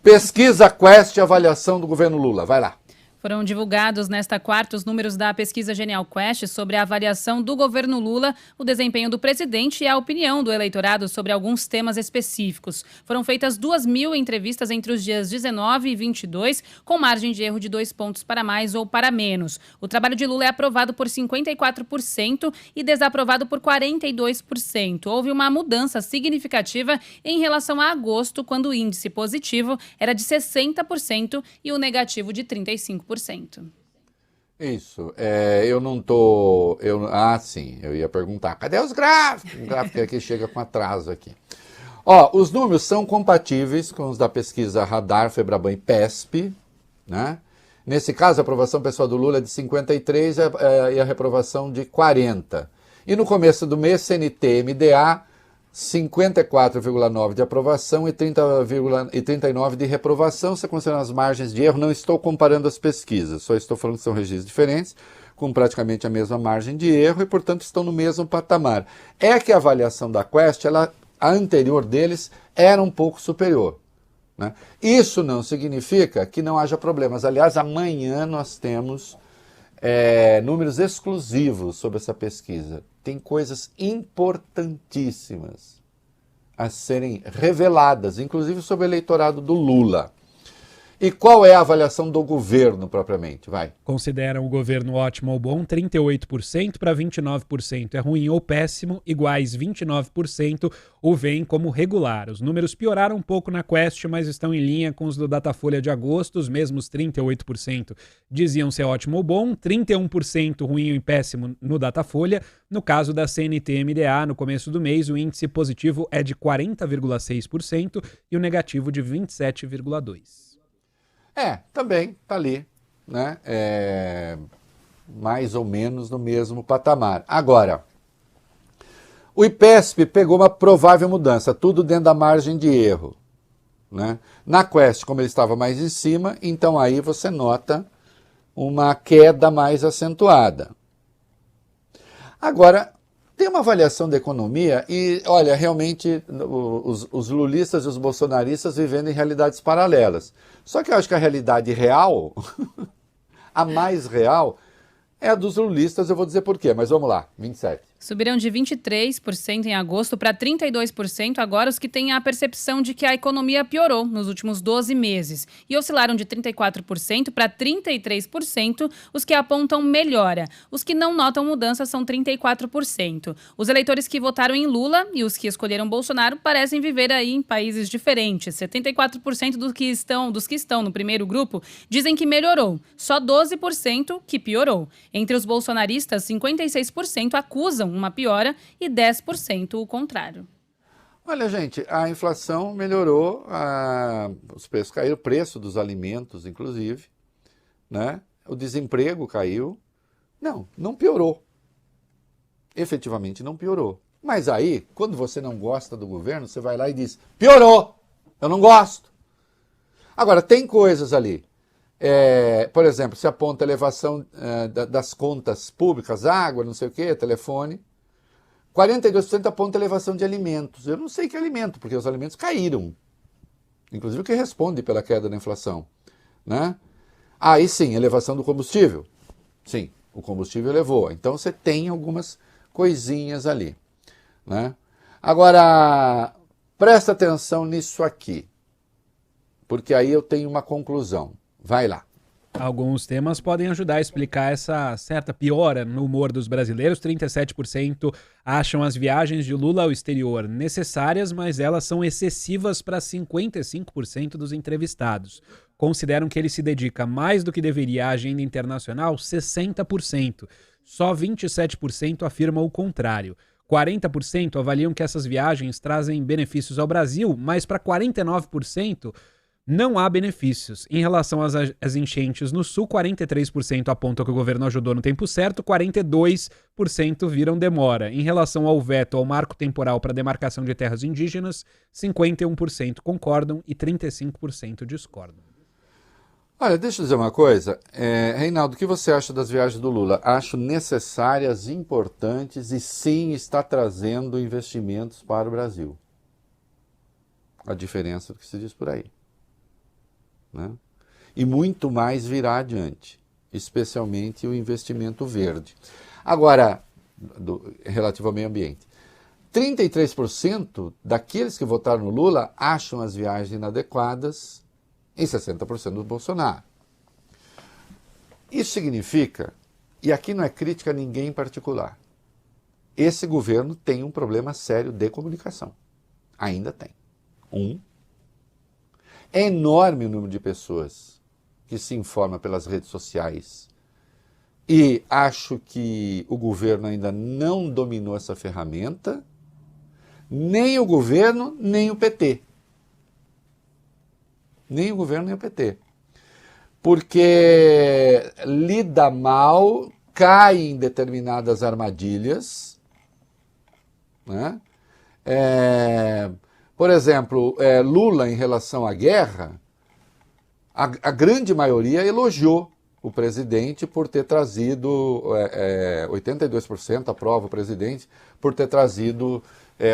Pesquisa Quest, avaliação do governo Lula. Vai lá. Foram divulgados nesta quarta os números da pesquisa Genial Quest sobre a avaliação do governo Lula, o desempenho do presidente e a opinião do eleitorado sobre alguns temas específicos. Foram feitas 2.000 entrevistas entre os dias 19 e 22, com margem de erro de 2 pontos para mais ou para menos. O trabalho de Lula é aprovado por 54% e desaprovado por 42%. Houve uma mudança significativa em relação a agosto, quando o índice positivo era de 60% e o negativo de 35%. Isso, eu não tô... sim, eu ia perguntar, cadê os gráficos? O gráfico aqui chega com atraso aqui. Ó, os números são compatíveis com os da pesquisa Radar, Febraban e PESP, né? Nesse caso, a aprovação pessoal do Lula é de 53 e a reprovação de 40. E no começo do mês, CNT, MDA, 54,9% de aprovação e 39% de reprovação. Se consideram as margens de erro, não estou comparando as pesquisas, só estou falando que são registros diferentes, com praticamente a mesma margem de erro e, portanto, estão no mesmo patamar. É que a avaliação da Quest, a anterior deles, era um pouco superior, né? Isso não significa que não haja problemas. Aliás, amanhã nós temos números exclusivos sobre essa pesquisa. Tem coisas importantíssimas a serem reveladas, inclusive sobre o eleitorado do Lula. E qual é a avaliação do governo, propriamente? Vai. Consideram o governo ótimo ou bom, 38% para 29%. É ruim ou péssimo, iguais 29%, o veem como regular. Os números pioraram um pouco na Quest, mas estão em linha com os do Datafolha de agosto. Os mesmos 38% diziam ser ótimo ou bom, 31% ruim e péssimo no Datafolha. No caso da CNT-MDA, no começo do mês, o índice positivo é de 40,6% e o negativo de 27,2%. Também está ali, né? Mais ou menos no mesmo patamar. Agora, o IPESP pegou uma provável mudança, tudo dentro da margem de erro, né? Na Quest, como ele estava mais em cima, então aí você nota uma queda mais acentuada. Agora, tem uma avaliação da economia e, olha, realmente os lulistas e os bolsonaristas vivendo em realidades paralelas. Só que eu acho que a realidade real, a mais real, é a dos lulistas, eu vou dizer por quê, mas vamos lá, 27. Subiram de 23% em agosto para 32% agora os que têm a percepção de que a economia piorou nos últimos 12 meses. E oscilaram de 34% para 33% os que apontam melhora. Os que não notam mudança são 34%. Os eleitores que votaram em Lula e os que escolheram Bolsonaro parecem viver aí em países diferentes. 74% dos que estão no primeiro grupo dizem que melhorou. Só 12% que piorou. Entre os bolsonaristas, 56% acusam uma piora e 10% o contrário. Olha, gente, a inflação melhorou, os preços caíram, o preço dos alimentos, inclusive, né? O desemprego caiu. Não piorou. Efetivamente não piorou. Mas aí, quando você não gosta do governo, você vai lá e diz, piorou, eu não gosto. Agora, tem coisas ali. Por exemplo, se aponta a elevação das contas públicas, água, não sei o quê, telefone. 42% aponta a elevação de alimentos. Eu não sei que alimento, porque os alimentos caíram. Inclusive o que responde pela queda da inflação, né? Aí sim, elevação do combustível. Sim, o combustível elevou. Então você tem algumas coisinhas ali, né? Agora, presta atenção nisso aqui, porque aí eu tenho uma conclusão. Vai lá. Alguns temas podem ajudar a explicar essa certa piora no humor dos brasileiros. 37% acham as viagens de Lula ao exterior necessárias, mas elas são excessivas para 55% dos entrevistados. Consideram que ele se dedica mais do que deveria à agenda internacional, 60%. Só 27% afirmam o contrário. 40% avaliam que essas viagens trazem benefícios ao Brasil, mas para 49%... não há benefícios. Em relação às enchentes no sul, 43% apontam que o governo ajudou no tempo certo, 42% viram demora. Em relação ao veto ao marco temporal para demarcação de terras indígenas, 51% concordam e 35% discordam. Olha, deixa eu dizer uma coisa. Reinaldo, o que você acha das viagens do Lula? Acho necessárias, importantes e sim está trazendo investimentos para o Brasil. A diferença do que se diz por aí. né? E muito mais virá adiante, especialmente o investimento verde. Agora, relativo ao meio ambiente, 33% daqueles que votaram no Lula acham as viagens inadequadas e 60% do Bolsonaro. Isso significa, e aqui não é crítica a ninguém em particular, esse governo tem um problema sério de comunicação. Ainda tem. É enorme o número de pessoas que se informa pelas redes sociais e acho que o governo ainda não dominou essa ferramenta, nem o governo, nem o PT. Nem o governo, nem o PT. Porque lida mal, cai em determinadas armadilhas, né? Por exemplo, Lula, em relação à guerra, a grande maioria elogiou o presidente por ter trazido, 82% aprova o presidente por ter trazido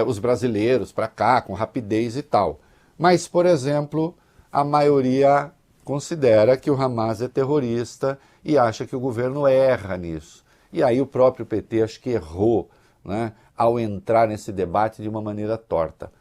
os brasileiros para cá com rapidez e tal. Mas, por exemplo, a maioria considera que o Hamas é terrorista e acha que o governo erra nisso. E aí o próprio PT acho que errou, né, ao entrar nesse debate de uma maneira torta.